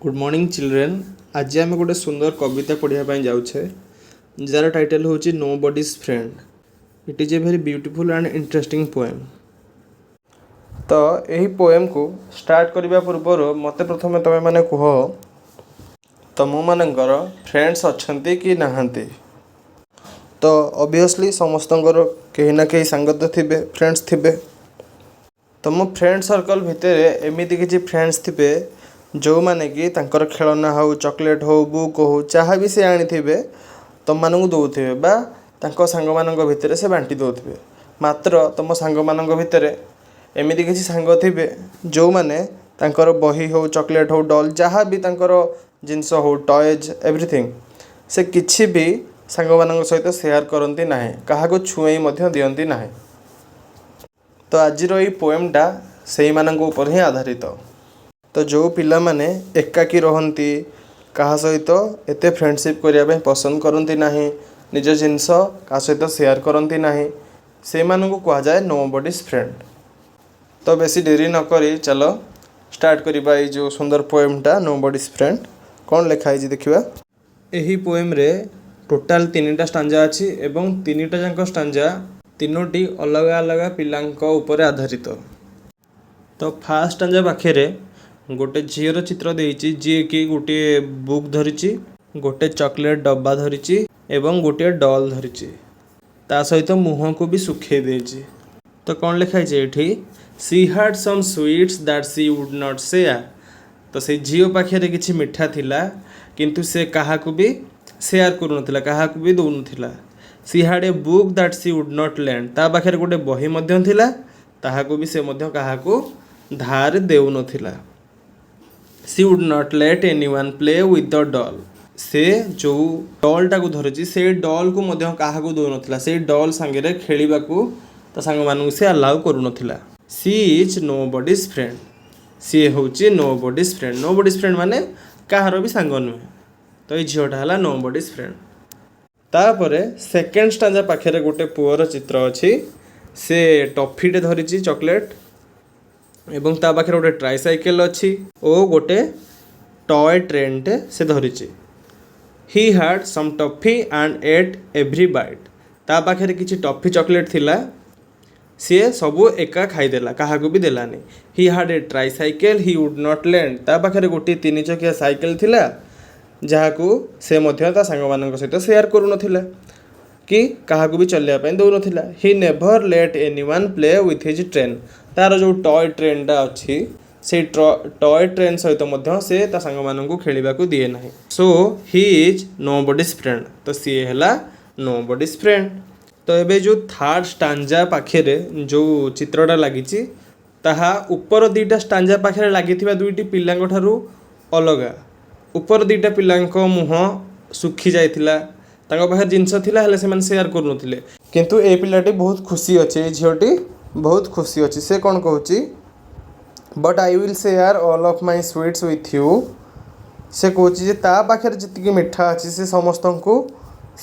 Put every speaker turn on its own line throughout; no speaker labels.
Good morning children. आज आम गोटे सुंदर कविता पढ़ाई जाऊे जार टाइटल हूँ no buddies friend. It is a very beautiful and interesting poem. तो यही पोएम को स्टार्ट करने पूर्वर मत प्रथम तुम मैंने कह तुम मानकर फ्रेंड्स अच्छे कि नहांती। तो ऑब्वियसली समस्त कहीं ना कहीं सांग तो थे, फ्रेंड्स थे। तुम फ्रेंड सर्कल भितर एमती किसी फ्रेंड्स थे जो मैंने कि तांकर खेलना हो, चॉकलेट हो, बुक हो, जहाँ भी से आनी तुम मानू दौथे बा तांको सांग मान भितर से बांटी दौथे। मात्र तुम सांग मान भितर एमती किसी सांग थे जो मैंने तांकर बही हो, चॉकलेट हो, डॉल जहाँ भी तांकर जिनस हो, टॉयज एवरीथिंग से किसी भी सांग मान सहित शेयर करती ना, क्या छुई दियंती ना। तो आज ये पोएमटा से ऊपर ही आधारित। तो जो पिला माने एकाकी रहती, क्या सहित एत फ्रेंडशिप करने पसंद करती ना, निज जिनस क्या सहित शेयर करती ना, से कह जाए नो बडीज फ्रेंड। तो बेसी डेरी नक चलो स्टार्ट करवा ये जो सुंदर पोएमटा नो बडीज फ्रेंड। कौन लिखाई देखा। यही पोएम रे टोटाल 3टा स्टांजा अच्छी एवं 3टा जाक स्टांजा 3टी अलग अलग पिलांक ऊपर आधारित। तो फास्ट स्टांजा पाखे गोटे झीर चित्र देइछि जी कि गोटे बुक धरिछि, गोटे चॉकलेट डब्बा धरिछि एवं गोटे डॉल धरिछि, ता सहित मुह को भी सुखे देछि। तो कौन लिखाई ये she had some sweets that she would not share. तो से झील पाखे किछि मिठा थिला किंतु से काहाकू भी शेयर करूनथिला, काहाकू भी दउनथिला। She had a book that she would not lend. ता पाखे गोटे बही मध्य थिला, ताहाकू भी से मध्य काहाकू धार देउनथिला। She would not let anyone play with the doll. से जो डॉल टाक धरिछि से डॉल को मध्य काहाकू दउनथिला, से डॉल सांगे खेलिबाकू ता सांग मानू से अलाउ करूनथिला। She is no buddies friend. She होची no buddies friend. No buddies friend माने काहार भी सांग नुहे। तो ये झीलटा है नो बडीज फ्रेंड। तापरे सेकेंड स्टांजा पाखे गोटे पुअर चित्र अच्छी। से टॉफीटे धरिछि चॉकलेट एवं ता पाखे गोटे ट्राइसाइकेल अच्छी और गोटे टॉय ट्रेनटे से धरिछि। He had some toffee and ate every bite. ता पाखे किछि टॉफी चॉकलेट थिला, सी सबू एका खाईदेला, क्या भी देलानी। He had a tricycle he would not lend. ता पाखे गोटे 3 चकिया साइकेल थिला जहाँ को से मध्य ता सांग मान सहित शेयर करूनथिला कि क्या भी चलने दौनथिला। He never let anyone play with his train. तार जो टॉय ट्रेनटा अच्छी से टॉय ट्रेन सहित मध्य से ता सांग मानू खेलिबा को दिए ना। So he is no buddies friend. तो सी है नो बडीज फ्रेंड। तो एबे जो थर्ड स्टांजा पाखे जो चित्रटा लगी ताहा ऊपर 2टा स्टांजा पाखे लगी 2टी पिलांक ठारू अलगा। ऊपर 2टा पिलांक मुह सुखी जाइथिला, तांको पाखे जिनस थिला हेले से शेयर करूनथिले, किंतु ए पिलाटी बहुत खुशी अच्छे, झीलटी बहुत खुशी अच्छी। से कौन कहूँ but I will share all of my sweets with you. से कहूँ ता पाखे जी मिठा अच्छी से समस्त को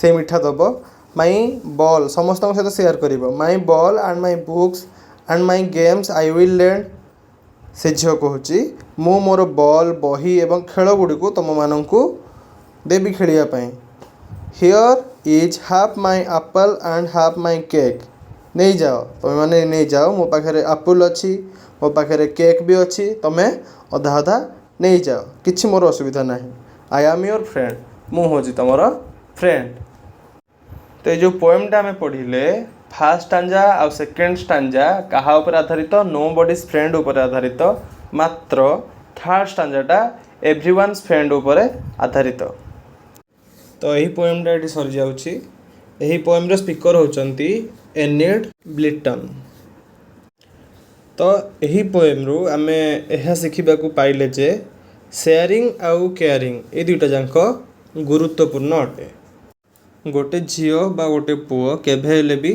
से मिठा दब। माई बॉल समस्त सहित शेयर कर। My ball and my books and my games I will lend. से झील कहूँ मु मोर बॉल बही एवं खेल गुड़ी को तुम मानू देवी खेलियापाई। Here is half my apple and half my cake. नहीं जाओ तुम मैंने नहीं जाओ, मो पाखे एप्पल अच्छी, मो पाखे केक भी अच्छी, तुम्हें अधा अधा नहीं जाओ, किसी मोर असुविधा ना। I am your friend. मु हूँ तुम फ्रेंड। तो ये जो पोएमटा आम पढ़ले फास्ट स्टांजा आ सेकेंड स्टांजा कहा उपर आधारित, नो बडीज फ्रेंड उपर आधारित। मात्र थर्ड स्टांजाटा एवरीवन्स फ्रेंड उपर आधारित। तो यही पोएमटा ये सरी जाउछि। यही पोएमर स्पीकर होचंती एनिड ब्लिटन। तो यही पोएमरू आमे यह शिखिबाकू पाइले जे शेयरिंग आउ केयरिंग ये 2टा जाक गुरुत्वपूर्ण अटे। गोटे झील बा गोटे पुओ केभे भी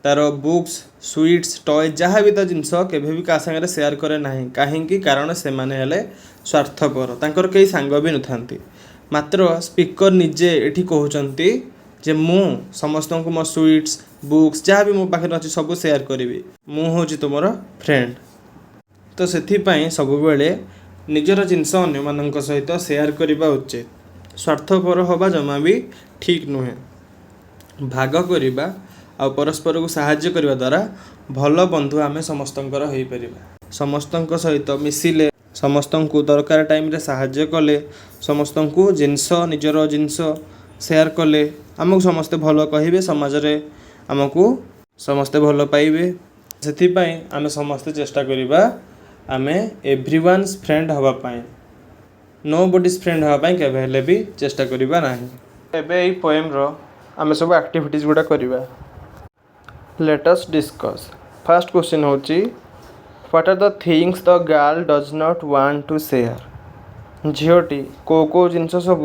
तार बुक्स, स्वीट्स, टॉय जहाँ भी तो जिनस केभे भी क्या सागर शेयर करे ना। कहीं कारण से माने हेले स्वार्थपर, तांकर कई सांग भी नथांती। मात्र स्पीकर निजे एठी कहउचंती जे मु समस्त को मो स्वीट्स, बुक्स जहाँ भी मो पाखे अच्छी सब शेयर करी। मु हूँ तुमर फ्रेंड। तो से सब बेले निजर जिनस अन्य सहित शेयर करने उचित। स्वार्थपर हवा जमा भी ठीक नुहे। भाग करवा आ परस्पर को साहाय्य करने द्वारा भल बंधु आम समस्तंकर हो पार। समस्त सहित मिसिले, समस्त को दरकार टाइम रे साहाय्य कले, समस्त को जिनस निजर जिनस शेयर कले आमको समस्ते भल कहे, समाज रे आमको समस्ते भल पाइबे। से आम समस्ते चेष्टा करवा आम एवरीवन्स फ्रेंड हवापाई, नो बडीज फ्रेंड हवापाई केबे भी चेष्टा करवा नहीं। एबे एई पोएम रो आम सब एक्टिविटीज गुडा करवा। Let us discuss. First question होची what are the things the girl does not want to share. झीटी को जिनस सब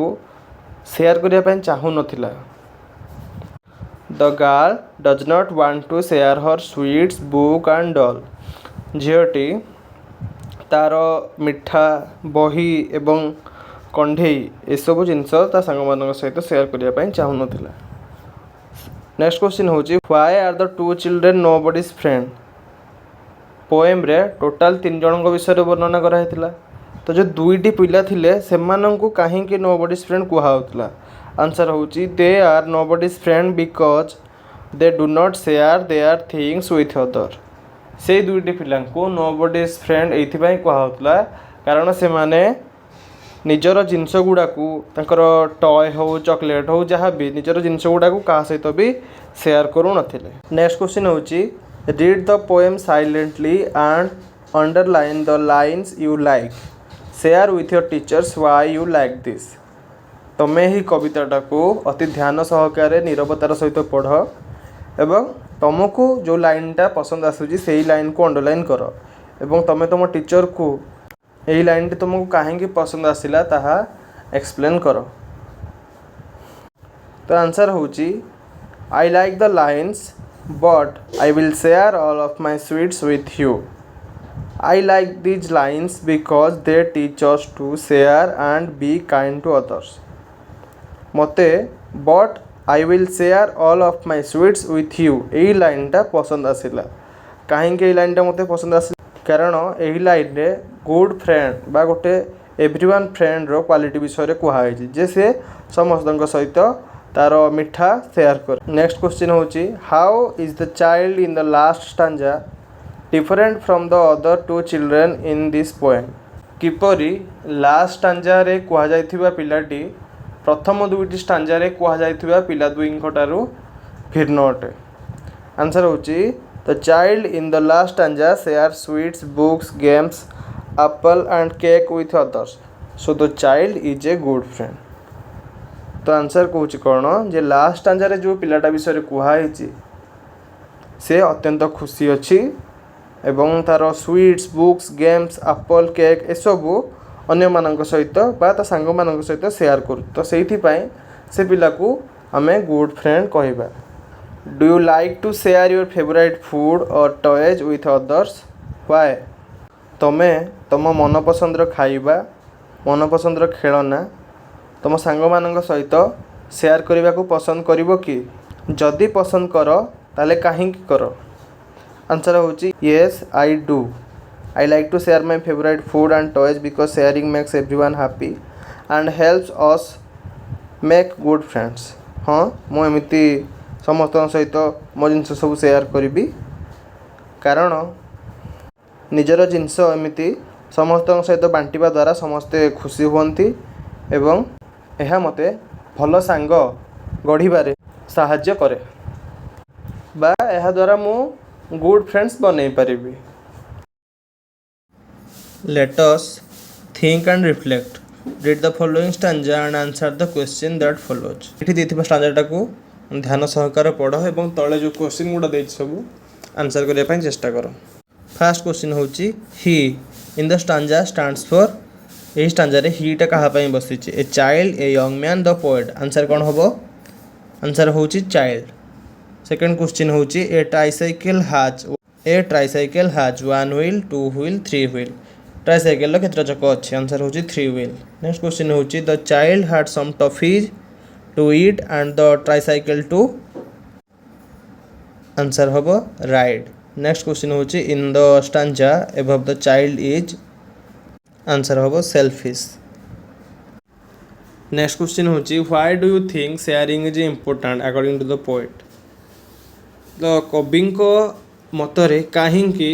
शेयर करने पाई चाहू नथिला। The girl does not want to share her sweets book and doll. झीटी तार मिठा बही एवं कंढेई एसबू जिनस ता सांग मान सहित शेयर करने चाहू नथिला। नेक्स्ट क्वेश्चन होची why are the two children no buddies friend. Poem रे टोटाल 3 जन विषय वर्णना कराइथिला। तो जो दुईटी पिला थिले सेमानंकु काहेकि नो बडीज फ्रेंड कुहाउतला। आंसर होची they are no buddies friend because they do not share their things with other. से दुईटी पिला को नो बडीज फ्रेंड एइथिबाई कुहाउतला कारण से माने निजर जिनस गुड़ा टॉय हो चॉकलेट हो जहाँ भी निजर जिनस गुड़ा क्या सहित भी शेयर करू नथिले। नेक्स्ट क्वेश्चन होची read the poem silently and underline the lines you like. Share with your teachers why you like this. तमें ही कविताटा को अति ध्यान सहकारे नीरवतार सहित पढ़ एवं तुमको जो लाइनटा पसंद आसूची से लाइन को अंडरलाइन कर एवं तमें तुम टीचर को यही लाइन तुमको कहीं पसंद आसला ताहा एक्सप्लेन कर। तो आंसर होची I like the lines but I will share all of my sweets with you. I like these lines because they teach us to share and be kind to others. मते but I will share all of my sweets with you यही लाइनटा पसंद आसला। कहीं लाइनटा मते पसंद आस कारण यही लाइन रे गुड फ्रेंड बा गोटे एवरीवन फ्रेंड रो क्वालिटी विषय कहुई जे से समस्त सहित तार मिठा शेयर कर। नेक्स्ट क्वेश्चन होची how is the child in the last stanza different from the other two children in this poem. किपरि लास्ट स्टांजा रे कह जाइथिबा पिलाटी प्रथम दुईटी स्टांजा रे कह जाइथिबा पिला दुईଙ୍କ ठारू भिन्न अटे। आंसर होची the child in the last stanza share sweets books games apple and cake with others so the child is a good friend। तो आंसर कहूँ कौन जे लास्ट स्टांजा जो पिलाटा विषय कहुई से अत्यंत खुशी अच्छी एवं तार sweets books games apple cake एसबू अन्य मानक सहित बा ता सांग मानक सहित शेयर करूँ। तो से पिला को आम गुड फ्रेंड कहवा। Do you like to share your favourite food और टॉयज विथ अदर्स व्हाई। तमें तुम मनपसंदर खाइबा मनपसंदर खेलना तुम सांग मानक सहित शेयर करने को पसंद करिवो कि जदि पसंद कर ताले कहीं कर। आंसर होची yes I do. I like to share my favourite food and toys because sharing makes everyone happy and helps us make good friends. हाँ मुझे समस्त सहित मो जिनस सब शेयर करी कारण निजर जिनस एमती समस्त सहित बांटिबा द्वारा समस्ते खुशी हुअन्ति एवं यह मते भल सांग गढ़िबारे साहाय्य करे बा यह द्वारा मु गुड फ्रेंड्स बनै परिबी। Let us think and reflect. Read the following stanza and answer the question that follows. एठी देथिबा स्टांजाटा को ध्यान सहकार पढ़ एवं तले जो क्वेश्चन गुडा देछि सब आंसर करने पई चेष्टा करो। फर्स्ट क्वेश्चन होची he in the stanza stands for. ए स्टांजा रे हीटा कहा पई बसिछि a child a young man the poet. Answer कोन होबो आंसर होची चाइल्ड। सेकंड क्वेश्चन होची a tricycle has one wheel two wheel three wheel. Tricycle केतरा चक अछि आंसर होची थ्री व्हील। नेक्स्ट क्वेश्चन होची the child had some toffees to eat and the tricycle to. Answer होबो ride. Next question होची इन the stanza above the child is. Answer हम selfish. Next question होची why do you think sharing is important according to the poet. तो कवि मतरे कहीं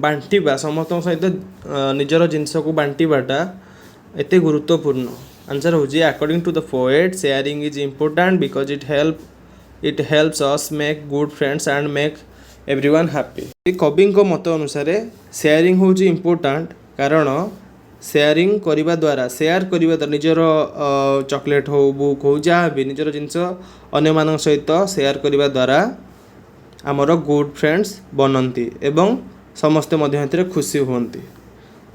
बांटिबा समस्त सहित निजर जिनस को बांटिबाटा एते गुरुत्वपूर्ण। आंसर होची according to the poet sharing is important because it helps us make good friends and make everyone happy. कवि मत अनुसार शेयरिंग होची इम्पोर्टेंट कारण शेयरिंग करने द्वारा निजर चॉकलेट हो बुक हो जहाँ भी निजर जिनस अन्य मान सहित शेयर करने द्वारा आमर गुड फ्रेंड्स बनती एवं समस्ते मध्य खुशी हुंती।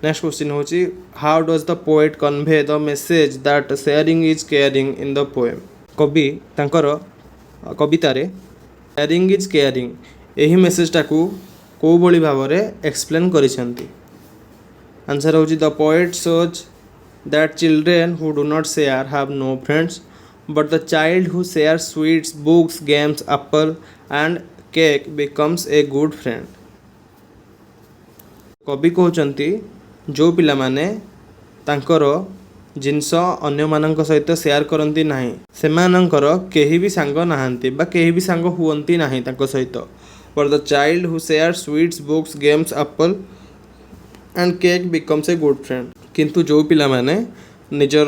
नेक्स्ट क्वेश्चन होची how does the poet convey the message that sharing is caring in the poem. कवि तांकर कवितारे शेयरिंग इज केयरिंग यही मेसेजटा को कौ भली भाव में एक्सप्लेन करिसेंती। आंसर होची the poet shows that children who do not share have no friends but the child who share sweets books games apple and cake becomes a good friend. कवि कहते जो पिला माने तांकर जिनस अन्य मानक सहित शेयर करती नहीं सेमानंकर केही भी सांग नहांती बा केही भी सांग हुअंती नहीं तांको सहित but the child who share sweets books games apple and cake becomes a good friend. किंतु जो पिला माने निजर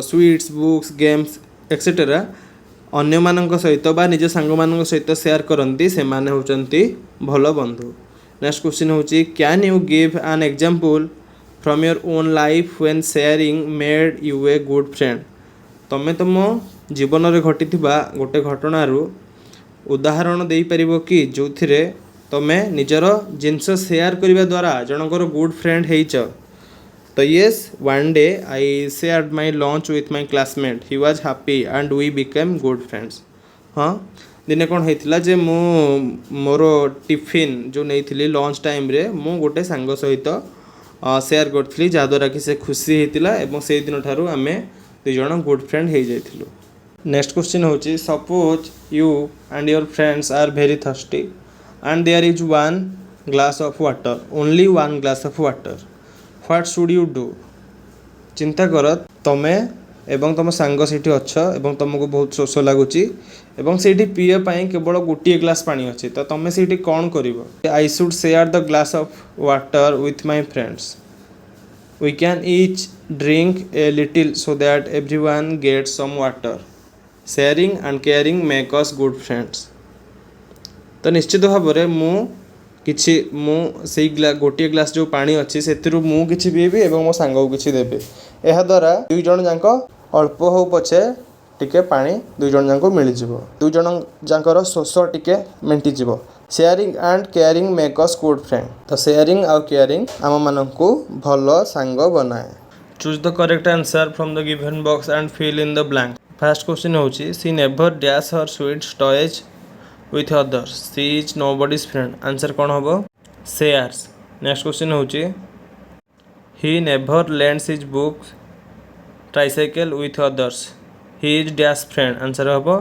स्वीट्स बुक्स गेम्स एक्सेट्रा अन्य मानक सहित बा निज सांग मानक सहित शेयर करती से माने होचंती भल बंधु। नेक्स्ट क्वेश्चन होची can you give an example from your own life when sharing made U A good friend. तमे तुम जीवन में घटी गोटे घटनारू उदाहरण दे परिबो कि जो थिरे तमे निजर जिनस शेयर करने द्वारा जनकर गुड फ्रेंड हेच। तो yes one day I shared my lunch with my classmate he was happy and we became good friends. हाँ दिने कौन होता जे मु मोर टिफिन जो नहीं थी लंच टाइम रे मु गोटे सांग सहित शेयर करी जहाद्वारा कि से खुशी होता एवं से दिन ठारू आमे दुई जन गुड फ्रेंड हो जाइलु। नेक्स्ट क्वेश्चन होची suppose you and your friends are very thirsty and there is one glass of water only one glass of water what should you do। चिंता कर तमे एवं तुम सांग से अच्छ एवं तुमको बहुत शोष लगुच एवं से पीए केवल गोटे ग्लास पानी अच्छे तो तुम से कौन कर। I should share the glass of water with my friends we can each drink a little so that everyone gets some water sharing and caring make us good friends. तो निश्चित भाव में से गोटे ग्लास जो पानी अच्छी से कि पीबी और मो सांग को किसी देवी यह द्वारा दुई जन जाक अल्प हो पछे टिके पानी दुई जन जाक मिल जाव दुई जन जाकर शोष टिके मेंटिज। Sharing and caring make us good friend. तो शेयरिंग आउ केयरिंग आम मान को भल सांग बनाए। Choose the correct answer from the given box and fill in the blank. First question होची she never dash her sweets toys with others she is nobody's friend। Answer कौन होबो shares। नेक्स्ट क्वेश्चन होची he never lends his books tricycle with others he is dash friend। Answer होबो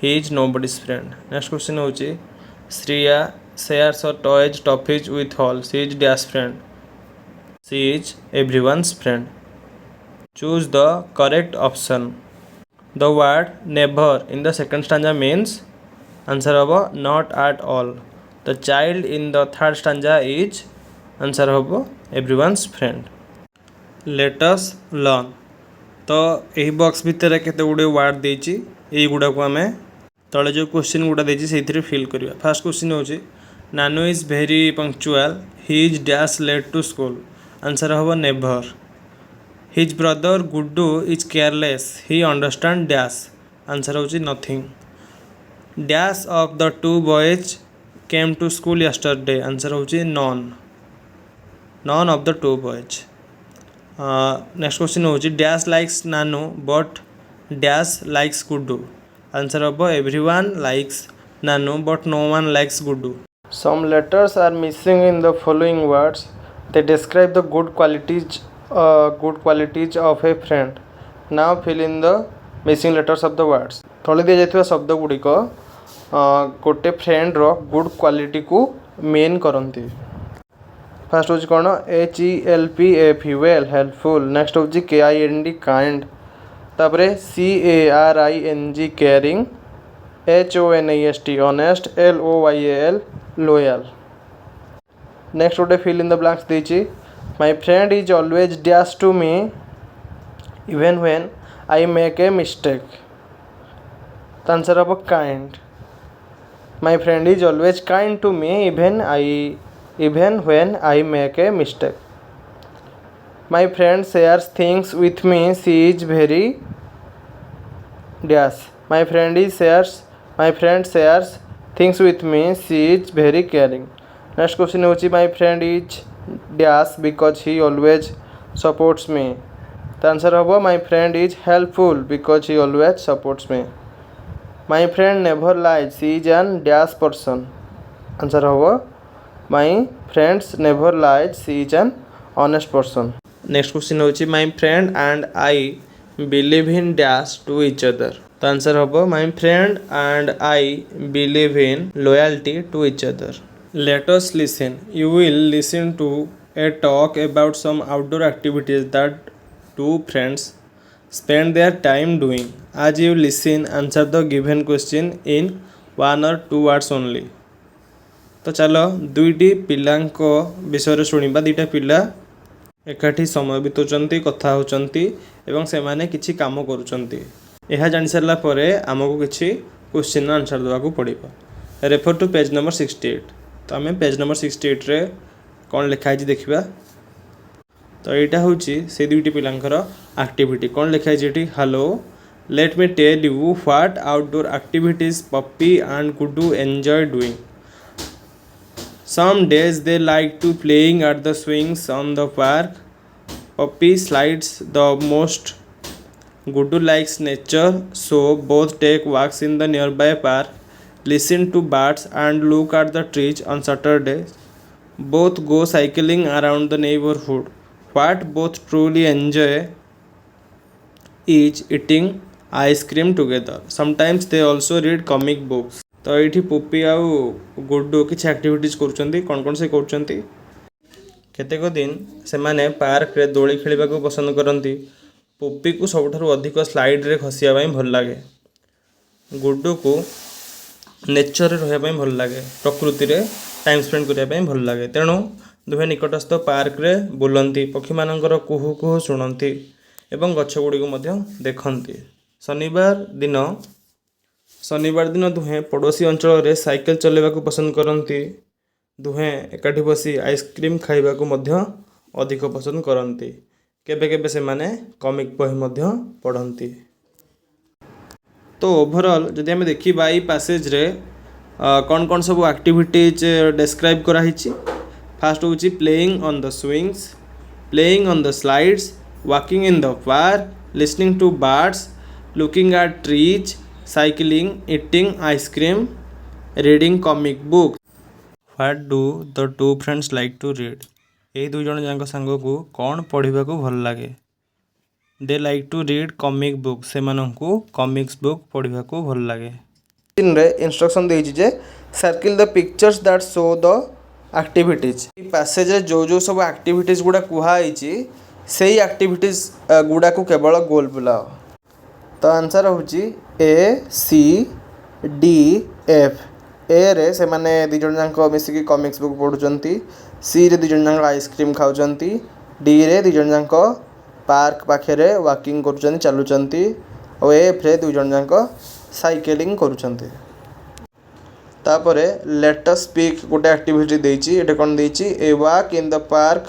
he is nobody's friend। Next question होची Shreya shares her toys toffees with all she is dash friend she is everyone's friend। choose the correct option। the word never in the second stanza means answer हम not at all. The child in the third stanza is answer हम everyone's friend. Let us learn. तो यही box भितर केते गुडे word देछि एई गुडा को हमें तले जो क्वेश्चन गुडा देछि सेथिरे फिल करिया। फर्स्ट क्वेश्चन होछि Nanu is very punctual he is dash late to school. Answer हम never. His brother Guddu is careless he understand dash. Answer होछि nothing. Dash of the two boys came to school yesterday. Answer होची none of the two boys. Next question होची dash likes Nanu but dash likes Guddu. Answer हम everyone likes Nanu but no one likes Guddu. Some letters are missing in the following words they describe the good qualities of a friend. Now fill in the missing letters of the words. तले दिया जाइथिबा शब्द गुड़िक गोटे friend रो good quality को मेन करती। फास्ट हूँ कौन HELPF वेल हेल्पफुल। नेक्स्ट हूँ KIND काइंड। तापर CARING caring. HONEST honest. LOYAL loyal. Next गोटे फिल इन द ब्लैंक्स देछि my friend is always dash to me even when I make a mistake. तो आंसर हम kind. My friend is always kind to me even when I make a mistake. My friend shares things with me she is very dash. My friend shares things with me she is very caring. Next question होची my friend is dash because he always supports me. तो answer हम my friend is helpful because he always supports me. My friend never lies she is an dash person. Answer हम my friends never lies she is an honest person. Next question होची my friend and I believe in dash to each other. तो answer हम my friend and I believe in loyalty to each other. Let us listen. You will listen to a talk about some outdoor activities that two friends spend their time doing. As you listen, answer the given question in 1 or 2 words only. तो चलो दुईटी पिलांको विषय शुणा। दुईटा पिला एकाठी समय बिताउछंती, कथा होचंती एवं से माने किछि काम करूचंती। यह जानि सरला परे हमको किछि क्वेश्चन आंसर देवा को पड़िबो। Refer to page number 68। तो आम पेज नंबर 68 रे कौन लिखाई देखा। तो यहाँ हूँ से दुईटी पिलांकर एक्टिविटी कौन लिखाई hello let me tell you what outdoor activities Pappi and Guddu enjoy doing. Some days they like to playing at the swings on the park. Pappi slides the most. Guddu likes nature so both take walks in the nearby park. Listen to birds and look at the trees on Saturdays. Both go cycling around the neighborhood. What both truly enjoy is eating ice cream together. Sometimes they also read comic books. तो ये puppy आउ गुड्डू किसी activities करुँच कौन से करुँच केतेक दिन से माने पार्क रे दोली खेलने को पसंद करती। पुप्पी को सबुठारु अधिक स्लाइड रे खसिया भल लगे। गुड्डू को नेचर रहा भल लगे, प्रकृति रे टाइम स्पेंड करने भल लगे। तेणु दुहे निकटस्थ पार्क रे बुलंती, पक्षी मानकर कुहू कुहू शुणती एवं गछगुड़ी देखती। शनिवार दिन दुहे पड़ोसी अंचल रे साइकेल चलेबा को पसंद करती। दुहे एकाठी बसी आइसक्रीम खाइबा को अधिक पसंद करती। केबे केबे से माने कॉमिक बही पढ़ती। तो ओवरऑल जदि आम देखा ये पैसेज रे कौन कौन सब एक्टिविटीज डिस्क्राइब कराई। फास्ट हूँ playing on the swings, playing on the slides, walking in the park, listening to birds, looking at trees, cycling, eating ice cream, reading comic book. What do the two friends like to read. ये दुई जन जाक सांग को कौन पढ़ा को भल लगे। They like to read comic book, से कॉमिक्स बुक पढ़ा को भल लगे। इंस्ट्रक्शन देछि जे circle the pictures that show the activities. Passage रे जो जो सब एक्टिविटीज गुडा कुहाई से एक्टिविटीज गुडा को केवल गोल बुलाओ। तो आंसर होची ACDF। ए रे से माने दी जन जाक मिसिकी कॉमिक्स बुक पढ़ुचंती। सी रे दी जन जाक आइसक्रीम खाउचंती। डी रे दी जन जाक पार्क पाखे वॉकिंग करुचंती चलुचंती। और एफ रे दुई जन जाक साइकेलिंग करुचंती। तापरे लेट अस स्पीक गोटे एक्टिविटी देछि। एटा कोन देछि a walk in the park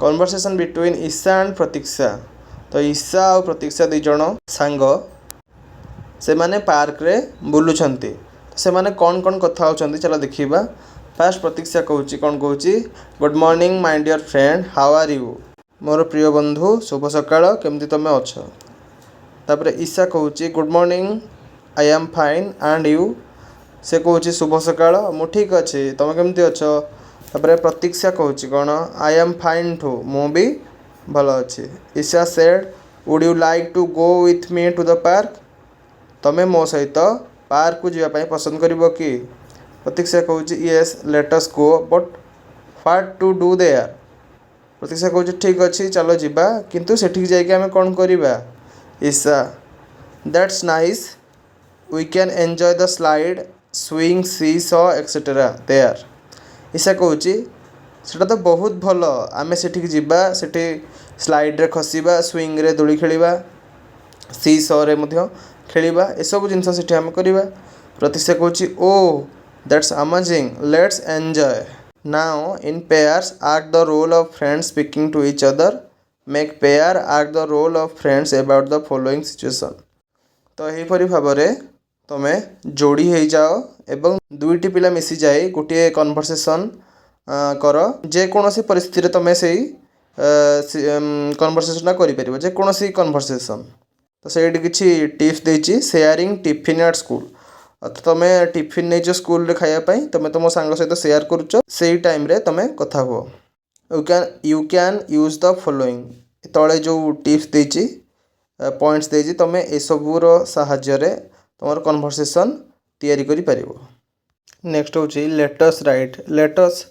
conversation between Isha and Pratiksha. तो ईशा और प्रतीक्षा दुई जन सांग से माने पार्क रे बुलुचंती। से माने कौन कौन कथा होचंती चलो देखिबा। फास्ट प्रतीक्षा कहूची कौन कहूची good morning my dear friend how are you. मोर प्रिय बंधु शुभ सकाळ केमती तमे अछ। तापरे ईशा कहूची good morning I am fine and you. से कहूची शुभ सकाळ मु ठीक अच्छे तमे केमती अछ। तापरे प्रतीक्षा कहूची कौन आई एम फाइन टू मु भी भल अच्छे। Isha said would you like to go with me to the park. तमे मो सहित पार्क को जावाई पसंद करिवो कि। प्रतीक्षा कहूची yes let us go but What to do there? Pratiksha कौच ठीक अच्छे चलो जीवा किंतु सेठी जाइए आम कौन करवा Isha that's nice we can enjoy the slide swing seesaw etcetera there Isha कौच सेटा तो बहुत भल आम सेठी जीवा सेठी स्लाइड रे खसवा स्विंग रे दोली खेलिबा सी सॉ रे मध्य खेलिबा ए सब जिनस सेठी आम करवा प्रतीक्षा कौच oh that's amazing let's enjoy Now, in pairs, act the role of friends speaking to each other. Make pair act the role of friends about the following situation. तो यहीपरि भाव तुम जोड़ी हो जाओ एवं दुईटी पिला मिसी जाए गोटे कन्भरसेसन कर जेकोसी परिस्थिति तुम से कन्भरसेसन कर जेकोसी कन्भरसेसन तो से किसी टिप्स देती शेयरिंग टिफिन एट स्कूल तुम टिफिन नहीं स्कूल रे खायापाई तुम तुम सांग सहित सेयार करुच से टाइम रे तुम कथा हुआ you can use the following तले जो टिप्स देती पॉइंट्स देती तुम एसबूर साहाय्य तुम कन्भरसेसन तैयारी करि परिबो। नेक्स्ट हूँ let's write let's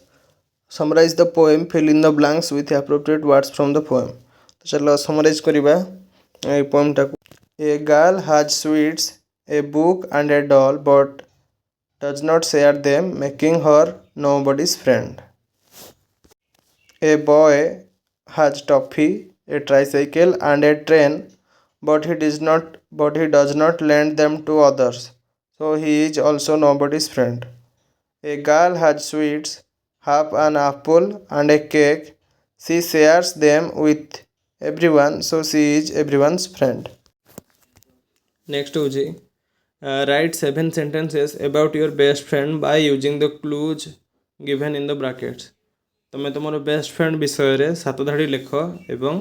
summarise the poem fill in the blanks with appropriate words from the poem तो चलो समराइज करवा पोएम टाक a girl has sweets a book and a doll but does not share them, making her nobody's friend. A boy has toffee, a tricycle and a train but he does not lend them to others, so he is also nobody's friend. A girl has sweets, half an apple and a cake. She shares them with everyone, so she is everyone's friend. Next Uji. Write 7 sentences about your best friend by using the clues given in the brackets. तुम तुम best friend विषय रे 7 धाड़ी लेख एवं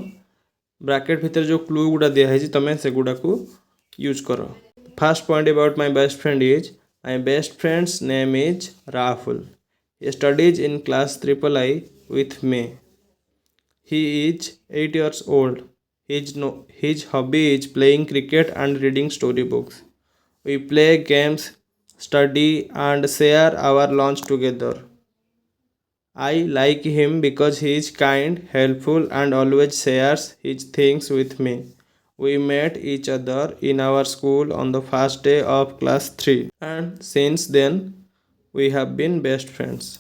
bracket भितर जो clue गुड़ा दिखाई तुम से गुड़ा को यूज कर। First point about my best friend is my best friends name is Rahul he studies in class III with me. He is 8 years old. His hobby is playing cricket and reading storybooks. We play games, study and share our lunch together. I like him because he is kind, helpful and always shares his things with me. We met each other in our school on the first day of class 3 and since then we have been best friends.